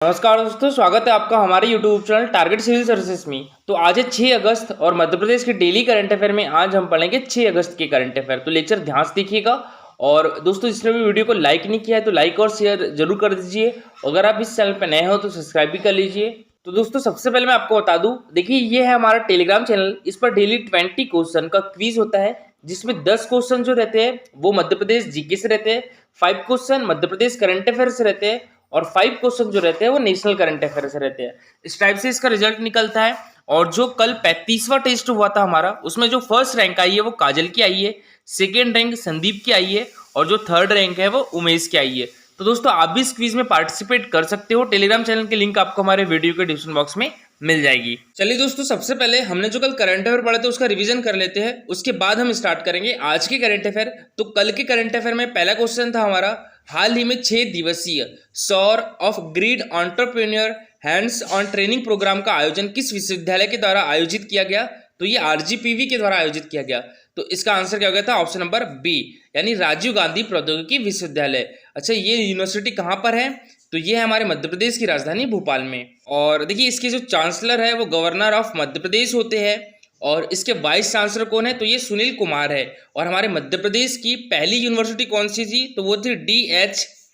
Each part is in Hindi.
नमस्कार दोस्तों, स्वागत है आपका हमारे YouTube channel target civil services में। तो आज है 6 अगस्त और मध्य प्रदेश के डेली करंट अफेयर में आज हम पढ़ेंगे 6 अगस्त के करंट अफेयर। तो लेक्चर ध्यान से देखिएगा और दोस्तों जिसने भी वीडियो को लाइक नहीं किया है तो लाइक और शेयर जरूर कर दीजिए। अगर आप इस चैनल पर नए हो तो सब्सक्राइब भी कर लीजिए। तो दोस्तों सबसे पहले मैं आपको बता दूं, देखिए ये है हमारा टेलीग्राम चैनल। इस पर डेली 20 क्वेश्चन का क्विज होता है, जिसमें 10 क्वेश्चन जो रहते हैं वो मध्य प्रदेश जीके से रहते हैं, 5 question Madhya Pradesh current affair से रहते हैं और 5 क्वेश्चन जो रहते हैं वो नेशनल करंट अफेयर से रहते हैं। इस टाइप से इसका रिजल्ट निकलता है। और जो कल 35वां टेस्ट हुआ था हमारा, उसमें जो फर्स्ट रैंक आई है वो काजल की आई है, सेकेंड रैंक संदीप की आई है और जो थर्ड रैंक है वो उमेश की आई है। तो दोस्तों आप भी इस क्विज में पार्टिसिपेट कर सकते हो। टेलीग्राम चैनल की लिंक आपको हमारे वीडियो के डिस्क्रिप्शन बॉक्स में मिल जाएगी। चलिए दोस्तों, सबसे पहले हमने जो कल करंट अफेयर पढ़े थे उसका रिवीजन कर लेते हैं, उसके बाद हम स्टार्ट करेंगे आज के करंट अफेयर। तो कल के करंट अफेयर में पहला क्वेश्चन था हमारा, हाल ही में 6 दिवसीय सौर off grid entrepreneur hands on training program का आयोजन किस विश्वविद्यालय के द्वारा आयोजित किया गया? तो ये आरजीपीवी के द्वारा आयोजित किया गया। तो इसका आंसर क्या हो गया था? ऑप्शन नंबर बी, यानी राजीव गांधी प्रौद्योगिकी विश्वविद्यालय। अच्छा, ये यूनिवर्सिटी कहाँ पर है? तो ये है हमारे मध्य प्रदेश की राजधानी भोपाल में। और देखिए इसके जो चांसलर है वो गवर्नर ऑफ मध्य प्रदेश होते हैं और इसके वाइस चांसलर कौन है? तो ये सुनील कुमार है। और हमारे मध्य प्रदेश की पहली यूनिवर्सिटी कौन सी थी? तो वो थी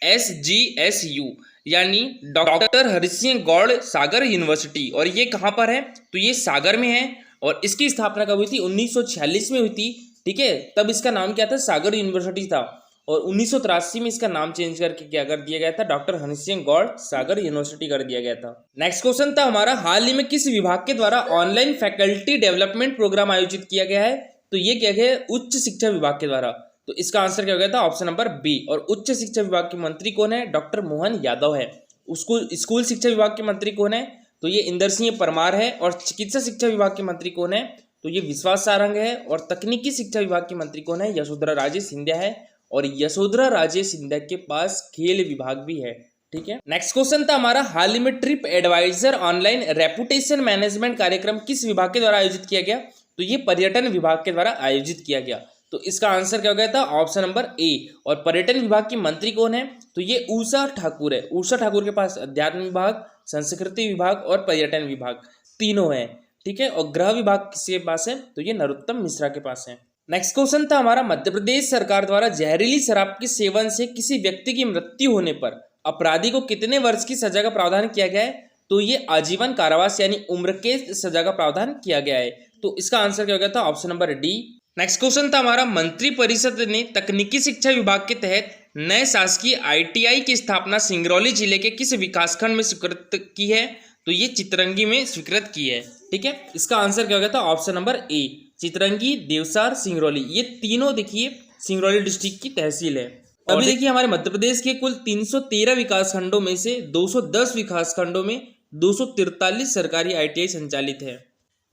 DHSGSU, यानी डॉक्टर हरि सिंह गौड़ सागर यूनिवर्सिटी। और ये कहाँ पर है? तो ये सागर में है और इसकी स्थापना कब हुई थी? 1946 में हुई थी। ठीक है, तब इसका नाम क्या था? सागर यूनिवर्सिटी था। और 1983 में इसका नाम चेंज करके क्या कर दिया गया था? डॉक्टर हरि सिंह गौड़ सागर यूनिवर्सिटी कर दिया गया था। नेक्स्ट क्वेश्चन था हमारा, हाल ही में किस विभाग के द्वारा ऑनलाइन फैकल्टी डेवलपमेंट प्रोग्राम आयोजित किया गया है? तो ये क्या है? उच्च शिक्षा विभाग के द्वारा। तो इसका आंसर क्या हो गया था? Option number B. और उच्च शिक्षा विभाग के मंत्री कौन है? डॉक्टर मोहन यादव है। उसको स्कूल शिक्षा विभाग के मंत्री कौन है? तो ये इंदर सिंह परमार है। और चिकित्सा शिक्षा विभाग के मंत्री कौन है? तो ये विश्वास सारंग है। और तकनीकी शिक्षा विभाग के मंत्री कौन है? यशोधरा राजे सिंधिया है। और यशोधरा राजे सिंधिया के पास खेल विभाग भी है। ठीक है, नेक्स्ट क्वेश्चन था हमारा, हाल ही में Tripadvisor online reputation management कार्यक्रम किस विभाग के द्वारा आयोजित किया गया? तो ये पर्यटन विभाग के द्वारा आयोजित किया गया। तो इसका आंसर क्या हो गया था? ऑप्शन नंबर ए। और पर्यटन विभाग की मंत्री कौन है? तो ये उषा ठाकुर है। उषा ठाकुर के पास अध्यात्म विभाग, संस्कृति विभाग और पर्यटन विभाग तीनों है। ठीक है, और गृह विभाग किसके पास है? तो ये नरोत्तम मिश्रा के पास है। नेक्स्ट क्वेश्चन था हमारा, मध्य प्रदेश सरकार द्वारा जहरीली शराब के सेवन से किसी व्यक्ति की मृत्यु होने पर अपराधी को कितने वर्ष की सजा का प्रावधान किया गया है? तो ये आजीवन कारावास यानी उम्र के सजा का प्रावधान किया गया है। तो इसका आंसर क्या हो गया था? Option number D. Next question था हमारा, मंत्री परिषद ने तकनीकी शिक्षा विभाग के तहत नए शासकीय ITI की स्थापना सिंगरौली जिले के किस विकासखंड में स्वीकृत की है? तो ये चितरंगी में स्वीकृत की है। ठीक है, इसका आंसर क्या हो गया था? Option number A, Chitrangi, Deosar, Singrauli. ये तीनों देखिए सिंगरौली डिस्ट्रिक्ट की तहसील है। अभी देखिए हमारे मध्य प्रदेश के कुल 313 विकासखंडों में से 210 विकासखंडों में 243 सरकारी ITI संचालित है।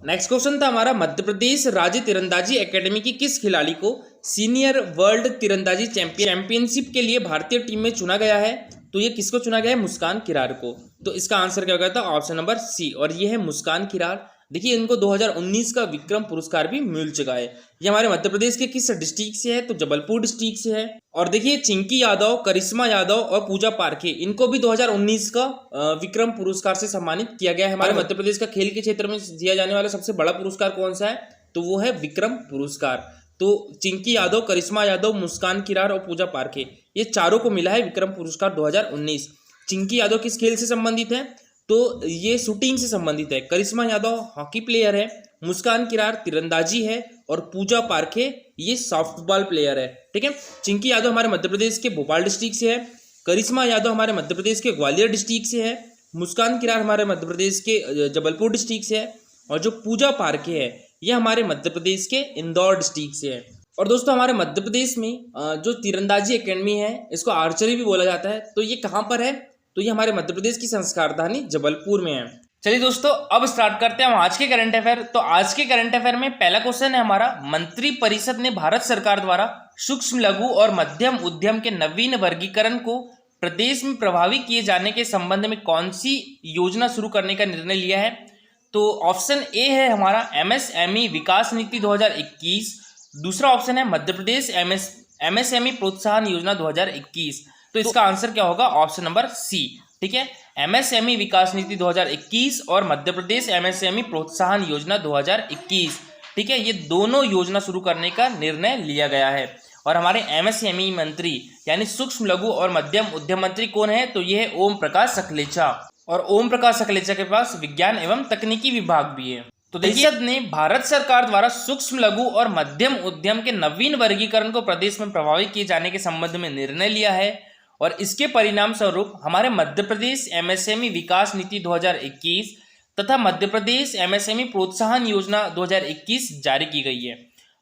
नेक्स्ट क्वेश्चन था हमारा, मध्य प्रदेश राज्य तीरंदाजी एकेडमी की किस खिलाड़ी को सीनियर वर्ल्ड तीरंदाजी चैंपियनशिप के लिए भारतीय टीम में चुना गया है? तो ये किसको चुना गया है? मुस्कान किरार को। तो इसका आंसर क्या हो गया था? Option number C. और ये है मुस्कान किरार। देखिए इनको 2019 का विक्रम पुरस्कार भी मिल चुका है। ये हमारे मध्य प्रदेश के किस डिस्ट्रिक्ट से है? तो जबलपुर डिस्ट्रिक्ट से है। और देखिए चिंकी यादव, करिश्मा यादव और पूजा पारखे, इनको भी 2019 का विक्रम पुरस्कार से सम्मानित किया गया है। हमारे मध्य प्रदेश का खेल के क्षेत्र में दिया जाने वाला सबसे बड़ा पुरस्कार कौन सा है? तो वो है विक्रम पुरस्कार। तो चिंकी यादव, करिश्मा यादव, मुस्कान किरार और पूजा पारखे, ये चारों को मिला है विक्रम पुरस्कार 2019। चिंकी यादव किस खेल से संबंधित है? तो ये शूटिंग से संबंधित है। करिश्मा यादव हॉकी प्लेयर है, मुस्कान किरार तीरंदाजी है और पूजा पारखे ये सॉफ्टबॉल प्लेयर है। ठीक है, चिंकी यादव हमारे मध्य प्रदेश के भोपाल डिस्ट्रिक्ट से है, करिश्मा यादव हमारे मध्य प्रदेश के ग्वालियर डिस्ट्रिक्ट से है, मुस्कान किरार हमारे मध्य प्रदेश के जबलपुर डिस्ट्रिक्ट से है और जो पूजा पारखे है ये हमारे मध्य प्रदेश के इंदौर डिस्ट्रिक्ट से है। और दोस्तों हमारे मध्य प्रदेश में जो तीरंदाजी एकेडमी है इसको आर्चरी भी बोला जाता है। तो ये कहाँ पर है? तो ये हमारे मध्य प्रदेश की संस्कार राजधानी जबलपुर में है। चलिए दोस्तों, अब स्टार्ट करते हैं हम आज के करंट अफेयर। तो आज के करंट अफेयर में पहला क्वेश्चन है हमारा, मंत्री परिषद ने भारत सरकार द्वारा सूक्ष्म लघु और मध्यम उद्यम के नवीन वर्गीकरण को प्रदेश में प्रभावी किए जाने के संबंध में कौन सी योजना शुरू करने का निर्णय लिया है? तो ऑप्शन ए है हमारा MSME विकास नीति 2021। दूसरा ऑप्शन है मध्य प्रदेश MSME प्रोत्साहन योजना 2021। तो इसका आंसर क्या होगा? Option number C. ठीक है, एमएसएमई विकास नीति 2021 और मध्य प्रदेश एमएसएमई प्रोत्साहन योजना 2021, ठीक है, ये दोनों योजना शुरू करने का निर्णय लिया गया है। और हमारे एमएसएमई मंत्री यानी सूक्ष्म लघु और मध्यम उद्यम मंत्री कौन है? तो ये है ओम प्रकाश सकलेचा। और ओम प्रकाश सकलेचा के पास विज्ञान एवं तकनीकी विभाग भी है। तो देखिए, संसद ने भारत सरकार द्वारा सूक्ष्म लघु और मध्यम उद्यम के नवीन वर्गीकरण को प्रदेश में प्रभावी किए जाने के संबंध में निर्णय लिया है और इसके परिणाम स्वरूप हमारे मध्य प्रदेश एमएसएमई विकास नीति 2021 तथा मध्य प्रदेश एमएसएमई प्रोत्साहन योजना 2021 जारी की गई है।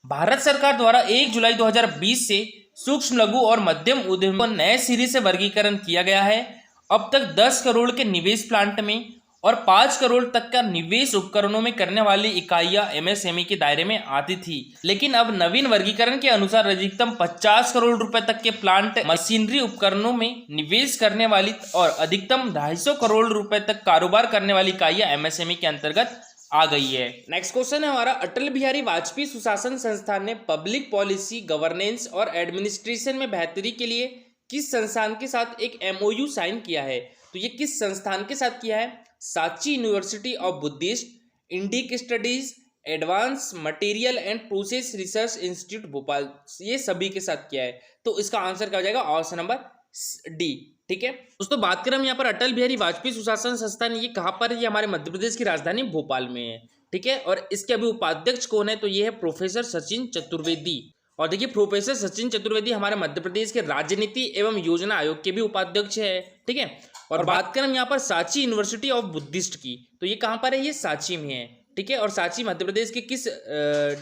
भारत सरकार द्वारा 1 जुलाई 2020 से सूक्ष्म लघु और मध्यम उद्यम को नए सिरे से वर्गीकरण किया गया है। अब तक 10 करोड़ के निवेश प्लांट में और 5 करोड़ तक का निवेश उपकरणों में करने वाली इकाइयां एमएसएमई के दायरे में आती थी, लेकिन अब नवीन वर्गीकरण के अनुसार अधिकतम 50 करोड़ रुपए तक के प्लांट मशीनरी उपकरणों में निवेश करने वाली और अधिकतम 250 करोड़ रुपए तक कारोबार करने वाली इकाइयां एमएसएमई के अंतर्गत आ गई है। नेक्स्ट क्वेश्चन है हमारा, अटल बिहारी वाजपेयी सुशासन संस्थान ने पब्लिक पॉलिसी, गवर्नेंस और एडमिनिस्ट्रेशन में बेहतरी के लिए किस संस्थान के साथ एक एमओयू साइन किया है? तो ये किस संस्थान के साथ किया है? Sanchi university of Buddhist, Indic studies, advance material and process research institute Bhopal, ये सभी के साथ किया है। तो इसका आंसर क्या हो जाएगा? Option number D. ठीक है दोस्तों, बात करें हम यहाँ पर अटल बिहारी वाजपेयी सुशासन संस्थान, ये कहाँ पर है? ये हमारे मध्य प्रदेश की राजधानी भोपाल में है। ठीक है, और इसके अभी उपाध्यक्ष कौन है? तो ये है प्रोफेसर सचिन चतुर्वेदी। और देखिए, प्रोफेसर सचिन चतुर्वेदी हमारे मध्य प्रदेश के राजनीति एवं योजना आयोग के भी उपाध्यक्ष है। ठीक है, और बात करें हम यहाँ पर सांची यूनिवर्सिटी ऑफ बुद्धिस्ट की, तो ये कहाँ पर है? ये सांची में है। ठीक है, और सांची मध्य प्रदेश के किस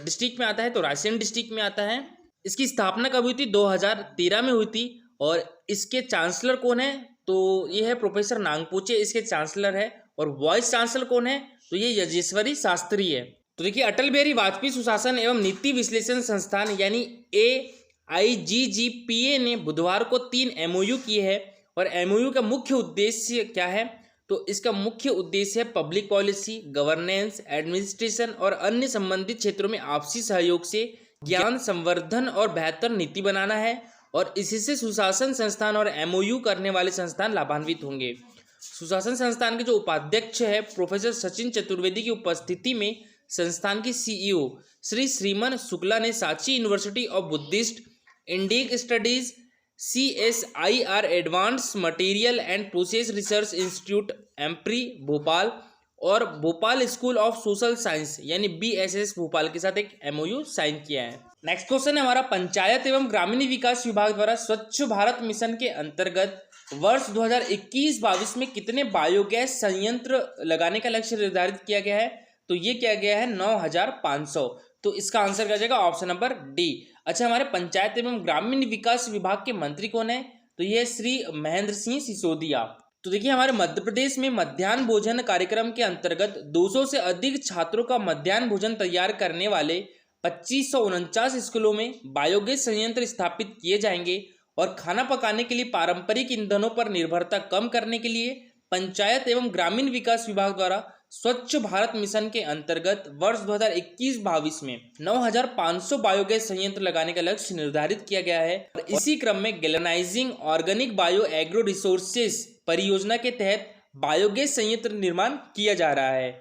डिस्ट्रिक्ट में आता है? तो रायसेन डिस्ट्रिक्ट में आता है। इसकी स्थापना कब हुई थी? 2013 में हुई थी। और इसके चांसलर कौन है? तो ये है प्रोफेसर नागपोचे, इसके चांसलर है। और वाइस चांसलर कौन है? तो ये यजेश्वरी शास्त्री है। तो देखिए, अटल बिहारी वाजपेयी सुशासन एवं नीति विश्लेषण संस्थान यानी AIGGPA ने बुधवार को 3 MOU किए हैं। और MOU का मुख्य उद्देश्य क्या है? तो इसका मुख्य उद्देश्य है पब्लिक पॉलिसी, गवर्नेंस, एडमिनिस्ट्रेशन और अन्य संबंधित क्षेत्रों में आपसी सहयोग से ज्ञान संवर्धन और बेहतर नीति बनाना है। और इससे सुशासन संस्थान और MOU करने वाले संस्थान लाभान्वित होंगे। सुशासन संस्थान के जो उपाध्यक्ष है प्रोफेसर सचिन चतुर्वेदी की उपस्थिति में संस्थान की CEO श्री श्रीमन शुक्ला ने Sanchi university of Buddhist, Indic studies, CSIR advance material and process research institute AMPRI Bhopal और Bhopal school of social science यानी BSS भोपाल के साथ एक MOU साइन किया है। नेक्स्ट क्वेश्चन है हमारा, पंचायत एवं ग्रामीण विकास विभाग द्वारा स्वच्छ भारत मिशन के अंतर्गत वर्ष 2021-22 में कितने बायोगैस संयंत्र लगाने का लक्ष्य निर्धारित किया गया है? तो ये किया गया है 9500। तो इसका आंसर क्या जाएगा? Option number D. अच्छा, हमारे पंचायत एवं ग्रामीण विकास विभाग के मंत्री कौन है? तो ये श्री महेंद्र सिंह सिसोदिया। तो देखिए, हमारे मध्य प्रदेश में मध्याह्न भोजन कार्यक्रम के अंतर्गत 200 से अधिक छात्रों का मध्याह्न भोजन तैयार करने वाले 2549 स्कूलों में बायोगैस संयंत्र स्थापित किए जाएंगे। और खाना पकाने के लिए पारंपरिक ईंधनों पर निर्भरता कम करने के लिए पंचायत एवं ग्रामीण विकास विभाग द्वारा स्वच्छ भारत मिशन के अंतर्गत वर्ष 2021-22 में 9500 बायोगैस संयंत्र लगाने का लक्ष्य निर्धारित किया गया है। और इसी क्रम में galvanising organic bio agro resources परियोजना के तहत बायोगैस संयंत्र निर्माण किया जा रहा है।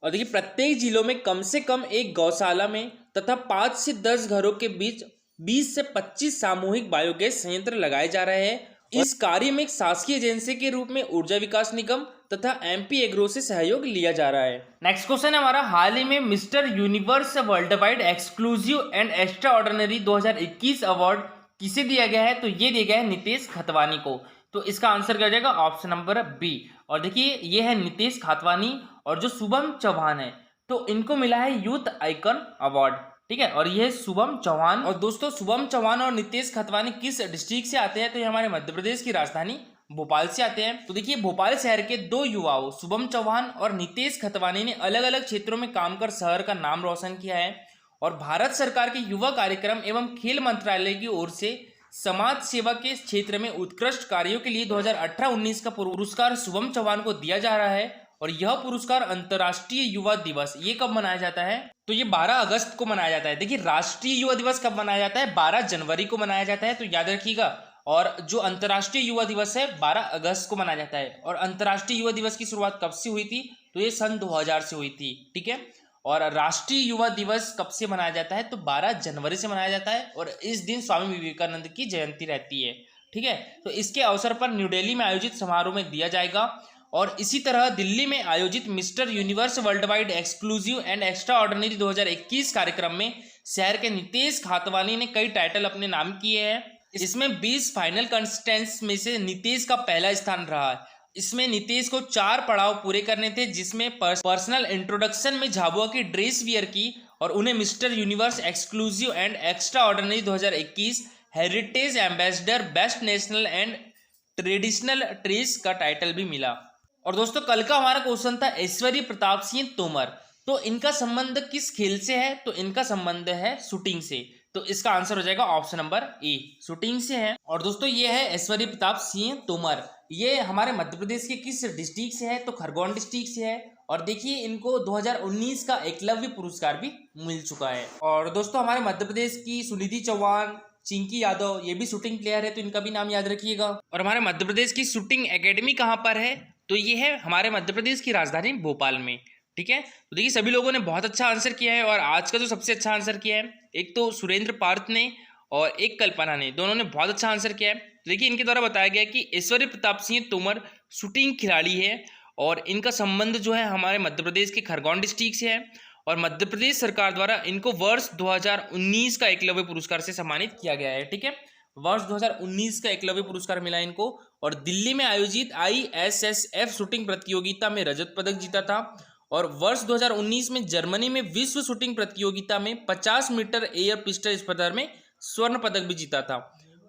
और देखिए, प्रत्येक जिलों में कम से कम एक गौशाला में तथा 5 से 10 घरों के बीच 20 से 25 सामूहिक बायोगैस संयंत्र लगाए जा रहे हैं। इस कार्य में एक शासकीय एजेंसी के रूप में ऊर्जा विकास निगम तथा MP एग्रो से सहयोग लिया जा रहा है। नेक्स्ट क्वेश्चन है हमारा, हाल ही में mister universe world wide exclusive and extra ordinary 2021 award किसे दिया गया है? तो ये दिया गया है नितेश खतवानी को। तो इसका आंसर क्या हो जाएगा? Option number B. और देखिए, ये है नितेश खतवानी और जो शुभम चौहान है, तो इनको मिला है यूथ आइकन अवार्ड। ठीक है, और ये शुभम चौहान। और दोस्तों, शुभम चौहान और नितेश खतवानी किस डिस्ट्रिक्ट से आते हैं? तो ये हमारे मध्य प्रदेश की राजधानी भोपाल से आते हैं। तो देखिए, भोपाल शहर के 2 युवाओं शुभम चौहान और नितेश खतवानी ने अलग अलग क्षेत्रों में काम कर शहर का नाम रोशन किया है। और भारत सरकार के युवा कार्यक्रम एवं खेल मंत्रालय की ओर से समाज सेवा के क्षेत्र में उत्कृष्ट कार्यों के लिए 2018-19 का पुरस्कार शुभम चौहान को दिया जा रहा है। और यह पुरस्कार अंतर्राष्ट्रीय युवा दिवस ये कब मनाया जाता है? तो ये 12 अगस्त को मनाया जाता है। देखिए, राष्ट्रीय युवा दिवस कब मनाया जाता है? 12 जनवरी को मनाया जाता है। तो याद रखिएगा, और जो अंतर्राष्ट्रीय युवा दिवस है 12 अगस्त को मनाया जाता है। और अंतर्राष्ट्रीय युवा दिवस की शुरुआत कब से हुई थी? तो ये सन 2000 से हुई थी, ठीक है। और राष्ट्रीय युवा दिवस कब से मनाया जाता है? तो 12 जनवरी से मनाया जाता है और इस दिन स्वामी विवेकानंद की जयंती रहती है, ठीक है। तो इसके अवसर पर न्यू दिल्ली में आयोजित समारोह में दिया जाएगा। और इसी तरह दिल्ली में आयोजित mister universe world wide exclusive and extra ordinary 2021 कार्यक्रम में शहर के नितेश खातवानी ने कई टाइटल अपने नाम किए हैं। इसमें 20 फाइनल कंटेस्टेंट्स में से नितेश का पहला स्थान रहा है। इसमें नितेश को 4 पड़ाव पूरे करने थे, जिसमें पर्सनल इंट्रोडक्शन में झाबुआ की ड्रेस वियर की और उन्हें mister universe exclusive and extra ordinary 2021 heritage ambassador best national and traditional trees का टाइटल भी मिला। और दोस्तों कल का हमारा क्वेश्चन था ऐश्वर्य प्रताप सिंह तोमर, तो इनका संबंध किस खेल से है? तो इनका संबंध है शूटिंग से। तो इसका आंसर हो जाएगा ऑप्शन नंबर ए, शूटिंग से है। और दोस्तों ये है ऐश्वर्य प्रताप सिंह तोमर, ये हमारे मध्य प्रदेश के किस डिस्ट्रिक्ट से है? तो खरगोन डिस्ट्रिक्ट से है। और देखिए इनको 2019 का एकलव्य पुरस्कार भी मिल चुका है। और दोस्तों हमारे मध्य प्रदेश की सुनिधि चौहान, चिंकी यादव, ये भी शूटिंग प्लेयर है, तो इनका भी नाम याद रखिएगा। और हमारे मध्य प्रदेश की शूटिंग एकेडमी कहाँ पर है? तो ये है हमारे मध्य प्रदेश की राजधानी भोपाल में, ठीक है। तो देखिए सभी लोगों ने बहुत अच्छा आंसर किया है और आज का जो सबसे अच्छा आंसर किया है, एक तो सुरेंद्र पार्थ ने और एक कल्पना ने, दोनों ने बहुत अच्छा आंसर किया है। तो देखिए इनके द्वारा बताया गया कि ऐश्वर्य प्रताप सिंह तोमर शूटिंग खिलाड़ी है और इनका संबंध जो है हमारे मध्य प्रदेश के खरगोन डिस्ट्रिक्ट से है और मध्य प्रदेश सरकार द्वारा इनको वर्ष 2019 का एकलव्य पुरस्कार से सम्मानित किया गया है, ठीक है। वर्ष 2019 का एकलव्य पुरस्कार मिला इनको और दिल्ली में आयोजित ISSF शूटिंग प्रतियोगिता में रजत पदक जीता था और वर्ष 2019 में जर्मनी में विश्व शूटिंग प्रतियोगिता में 50 मीटर एयर पिस्टल स्पर्धा में स्वर्ण पदक भी जीता था।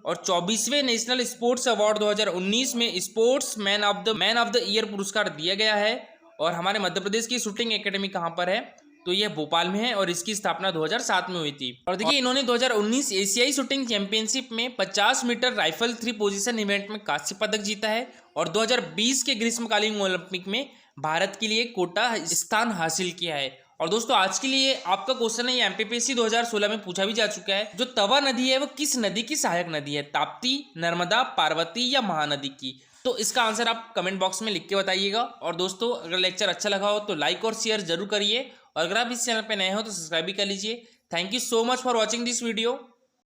और 24वें नेशनल स्पोर्ट्स अवार्ड 2019 में sports man of the year पुरस्कार दिया गया है। और हमारे मध्य प्रदेश की शूटिंग एकेडमी कहाँ पर है? तो यह भोपाल में है और इसकी स्थापना 2007 में हुई थी। और देखिए इन्होंने 2019 एशियाई शूटिंग चैंपियनशिप में 50 मीटर राइफल 3 पोजीशन इवेंट में कांस्य पदक जीता है और 2020 के ग्रीष्मकालीन ओलंपिक में भारत के लिए कोटा स्थान हासिल किया है। और दोस्तों आज के लिए आपका क्वेश्चन है, ये MPPSC 2016 में पूछा भी जा चुका है। जो तवा नदी है वो किस नदी की सहायक नदी है? ताप्ती, नर्मदा, पार्वती या महानदी की? तो इसका आंसर आप कमेंट बॉक्स में लिख के बताइएगा। और दोस्तों अगर लेक्चर अच्छा लगा हो तो लाइक और शेयर जरूर करिए और अगर आप इस चैनल पर नए हो तो सब्सक्राइब भी कर लीजिए। Thank you so much for watching this video.